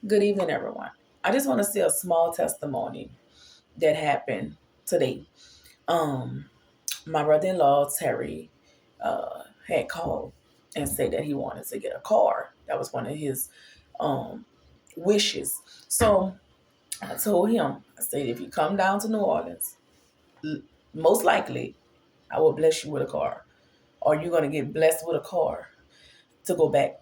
Good evening, everyone. I just want to say a small testimony that happened today. Um, my brother-in-law Terry had called and said that he wanted to get a car. That was one of his um, wishes. So I told him, I said, if you come down to New Orleans, l- most likely I will bless you with a car, or you're gonna get blessed with a car to go back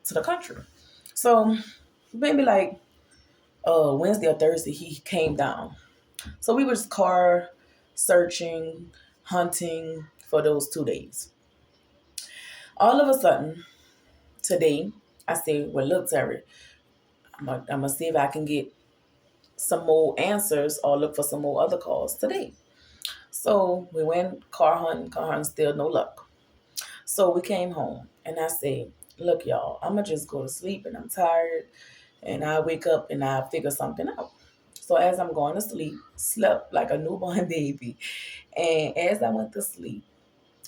to the country. So maybe like Wednesday or Thursday, he came down. So we were just car searching, hunting for those 2 days. All of a sudden, today, I said, well, look, Terry, I'm going to see if I can get some more answers or look for some more other calls today. So we went car hunting, still no luck. So we came home and I said, look, y'all, I'm going to just go to sleep and I'm tired and I wake up and I figure something out. So as I'm going to sleep, slept like a newborn baby. And as I went to sleep,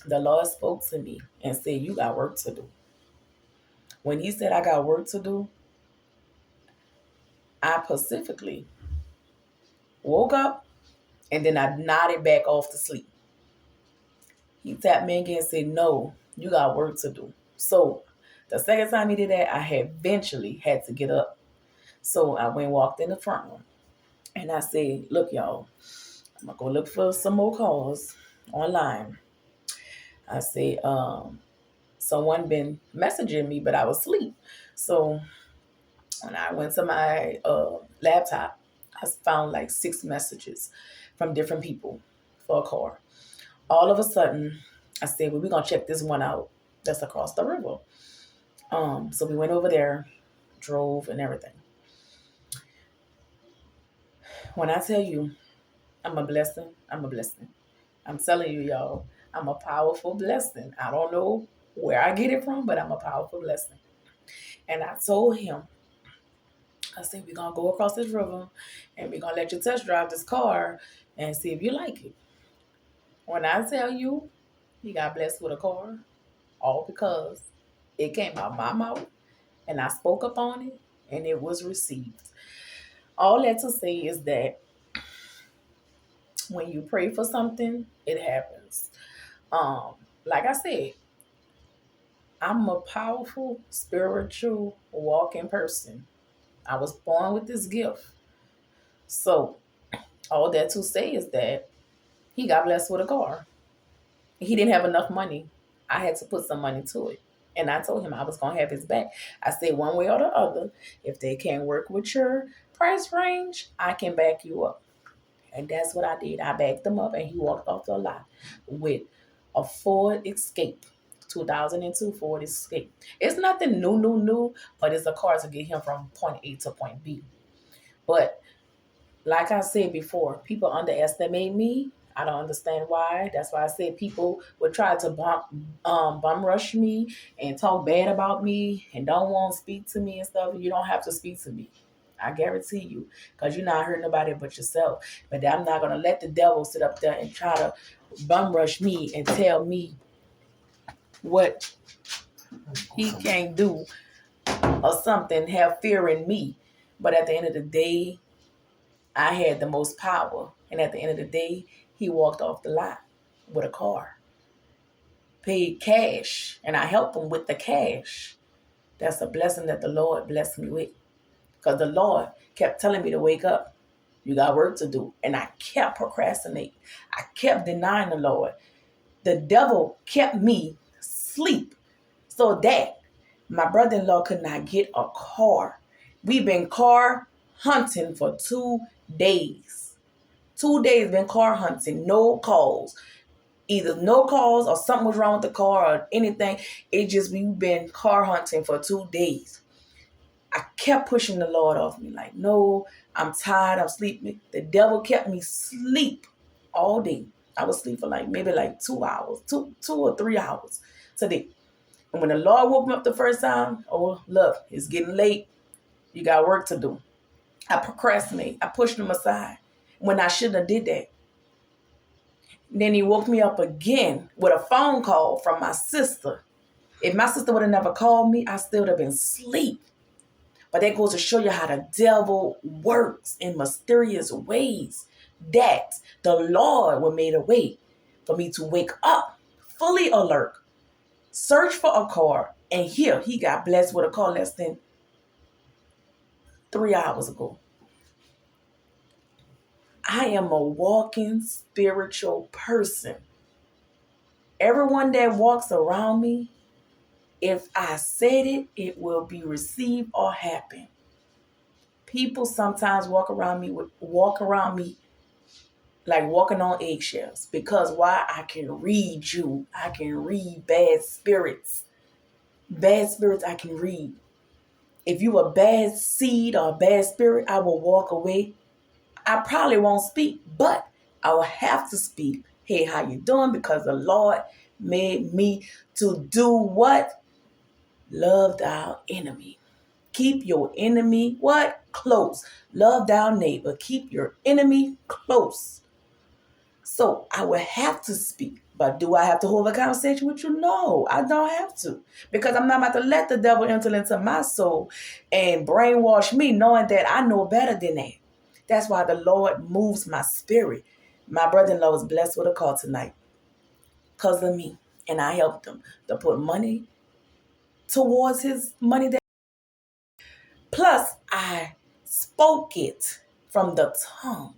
the Lord spoke to me and said, you got work to do. When he said I got work to do, I specifically woke up and then I nodded back off to sleep. He tapped me again and said, no, you got work to do. So the second time he did that, I had eventually had to get up. So I went and walked in the front room and I said, look, y'all, I'm going to go look for some more calls online. I said, someone been messaging me, but I was asleep. So when I went to my laptop, I found like 6 messages from different people for a car. All of a sudden, I said, well, we're going to check this one out that's across the river. So we went over there, drove and everything. When I tell you I'm a blessing, I'm a blessing. I'm telling you, y'all, I'm a powerful blessing. I don't know where I get it from, but I'm a powerful blessing. And I told him, I said, we're going to go across this river and we're going to let you test drive this car and see if you like it. When I tell you he got blessed with a car, all because it came out my mouth and I spoke up on it and it was received. All that to say is that when you pray for something, it happens. Um, like I said, I'm a powerful, spiritual, walking person. I was born with this gift. So all that to say is that he got blessed with a car. He didn't have enough money. I had to put some money to it. And I told him I was going to have his back. I said, one way or the other, if they can't work with your price range, I can back you up. And that's what I did. I backed him up and he walked off the lot with a Ford Escape. 2002 Ford Escape. It's nothing new, but it's a car to get him from point A to point B. But like I said before, people underestimate me. I don't understand why. That's why I said people would try to bum rush me and talk bad about me and don't want to speak to me and stuff. You don't have to speak to me. I guarantee you, because you're not hurting nobody but yourself. But I'm not gonna let the devil sit up there and try to bum rush me and tell me what he can't do or something. Have fear in me. But at the end of the day, I had the most power. And at the end of the day, he walked off the lot with a car, paid cash, and I helped him with the cash. That's a blessing that the Lord blessed me with. Because the Lord kept telling me to wake up. You got work to do. And I kept procrastinating. I kept denying the Lord. The devil kept me asleep so that my brother-in-law could not get a car. We've been car hunting for 2 days. 2 days been car hunting, no calls. Either no calls or something was wrong with the car or anything. It just, we've been car hunting for 2 days. I kept pushing the Lord off me like, no, I'm tired, I'm sleeping. The devil kept me sleep all day. I was asleep for like maybe like 2 hours, two or 3 hours today. And when the Lord woke me up the first time, oh, look, it's getting late. You got work to do. I procrastinate. I pushed him aside when I shouldn't have did that. Then he woke me up again with a phone call from my sister. If my sister would have never called me, I still would have been asleep. But that goes to show you how the devil works in mysterious ways. That the Lord will make a way for me to wake up fully alert, search for a car, and here he got blessed with a car less than 3 hours ago. I am a walking spiritual person. Everyone that walks around me, if I said it, it will be received or happen. People sometimes walk around me like walking on eggshells. Because why? I can read you. I can read bad spirits. Bad spirits I can read. If you a bad seed or a bad spirit, I will walk away. I probably won't speak, but I will have to speak. Hey, how you doing? Because the Lord made me to do what? Love thy enemy. Keep your enemy what? Close. Love thy neighbor. Keep your enemy close. So I will have to speak. But do I have to hold a conversation with you? No, I don't have to. Because I'm not about to let the devil enter into my soul and brainwash me knowing that I know better than that. That's why the Lord moves my spirit. My brother-in-law was blessed with a call tonight because of me. And I helped him to put money towards his money. Plus, I spoke it from the tongue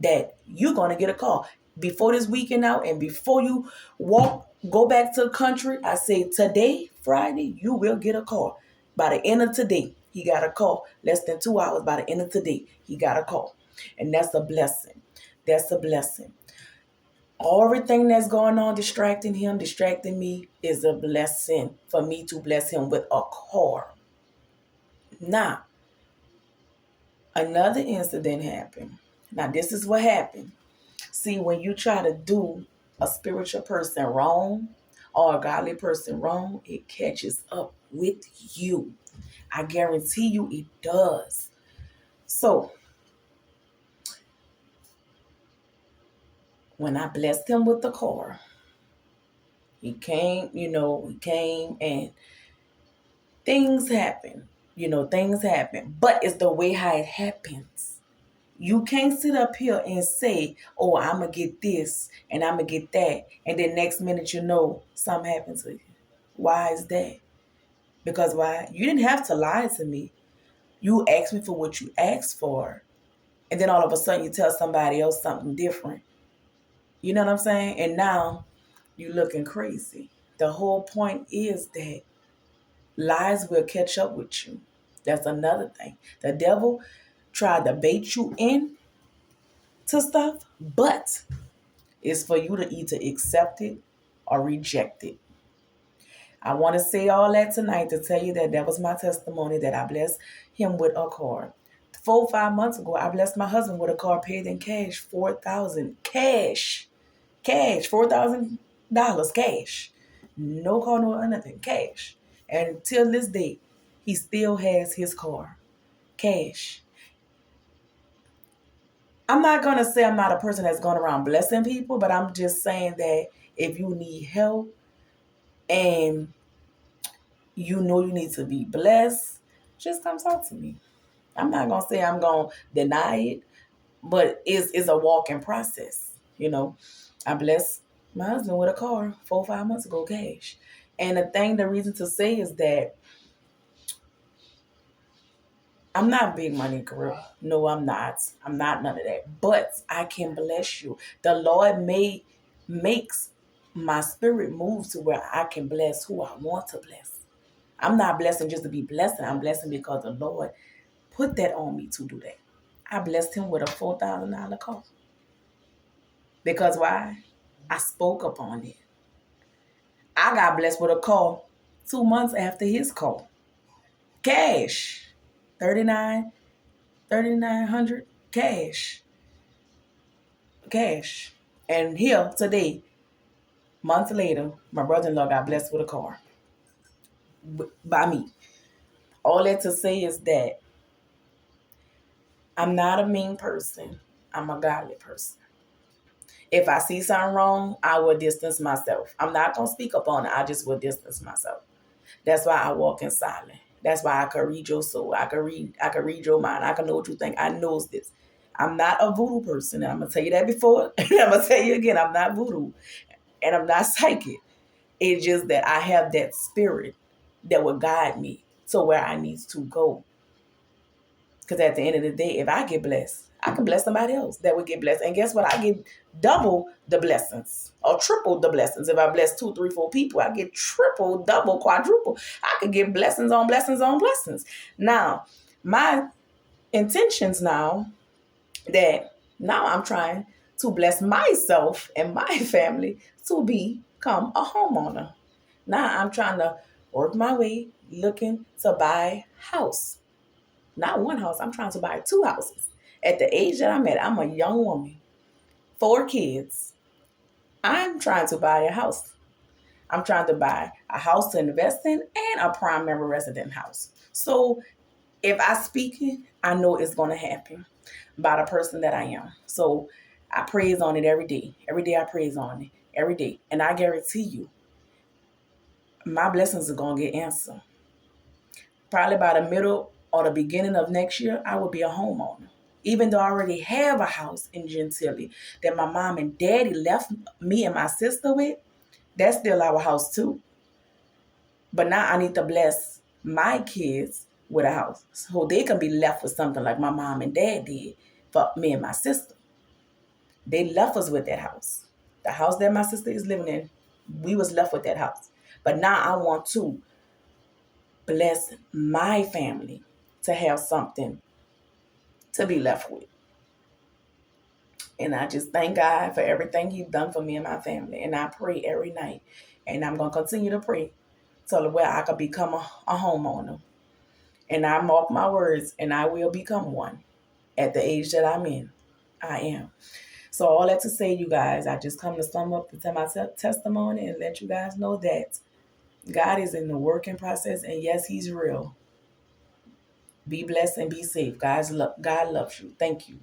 that you're going to get a call. Before this weekend out and before you go back to the country, I say today, Friday, you will get a call. By the end of today, he got a call. Less than 2 hours, by the end of today, he got a call. And that's a blessing. That's a blessing. Everything that's going on, distracting him, distracting me, is a blessing for me to bless him with a car. Now, another incident happened. Now, this is what happened. See, when you try to do a spiritual person wrong or a godly person wrong, it catches up with you. I guarantee you it does. So, when I blessed him with the car, he came and things happen. Things happen. But it's the way how it happens. You can't sit up here and say, oh, I'm going to get this and I'm going to get that. And then next minute, something happens to you. Why is that? Because why? You didn't have to lie to me. You asked me for what you asked for. And then all of a sudden you tell somebody else something different. You know what I'm saying? And now you're looking crazy. The whole point is that lies will catch up with you. That's another thing. The devil tried to bait you in to stuff, but it's for you to either accept it or reject it. I want to say all that tonight to tell you that was my testimony that I blessed him with a car. 4 or 5 months ago, I blessed my husband with a car paid in cash, $4,000 cash, $4,000 cash, no car, no nothing, cash. And until this day, he still has his car, cash. I'm not gonna say I'm not a person that's going around blessing people, but I'm just saying that if you need help and you need to be blessed, just come talk to me. I'm not going to say I'm going to deny it, but it's a walking process. I blessed my husband with a car 4 or 5 months ago, cash. And the reason to say is that I'm not big money girl. No, I'm not. I'm not none of that. But I can bless you. The Lord makes my spirit move to where I can bless who I want to bless. I'm not blessing just to be blessing. I'm blessing because the Lord put that on me to do that. I blessed him with a $4,000 car. Because why? I spoke upon it. I got blessed with a car 2 months after his call. Cash. 3,900 cash. Cash. And here today, months later, my brother-in-law got blessed with a car. By me. All that to say is that I'm not a mean person. I'm a godly person. If I see something wrong, I will distance myself. I'm not going to speak up on it. I just will distance myself. That's why I walk in silence. That's why I could read your soul. I could read your mind. I can know what you think. I knows this. I'm not a voodoo person. And I'm gonna tell you that before. And I'm gonna tell you again, I'm not voodoo and I'm not psychic. It's just that I have that spirit that will guide me to where I need to go. Because at the end of the day, if I get blessed, I can bless somebody else that would get blessed. And guess what? I get double the blessings or triple the blessings. If I bless 2, 3, 4 people, I get triple, double, quadruple. I could get blessings on blessings on blessings. Now, my intentions now I'm trying to bless myself and my family to become a homeowner. Now I'm trying to work my way looking to buy a house. Not one house, I'm trying to buy 2 houses. At the age that I'm at, I'm a young woman, 4 kids. I'm trying to buy a house. I'm trying to buy a house to invest in and a primary resident house. So if I speak it, I know it's going to happen by the person that I am. So I praise on it every day. Every day I praise on it. Every day. And I guarantee you, my blessings are going to get answered. Probably by the middle or the beginning of next year, I will be a homeowner. Even though I already have a house in Gentilly that my mom and daddy left me and my sister with, that's still our house too. But now I need to bless my kids with a house so they can be left with something like my mom and dad did for me and my sister. They left us with that house. The house that my sister is living in, we was left with that house. But now I want to bless my family to have something to be left with. And I just thank God for everything He's done for me and my family. And I pray every night. And I'm going to continue to pray till where I could become a homeowner. And I mark my words, and I will become one at the age that I'm in. I am. So all that to say, you guys, I just come to sum up to tell my testimony and let you guys know that God is in the working process. And yes, He's real. Be blessed and be safe. God loves you. Thank you.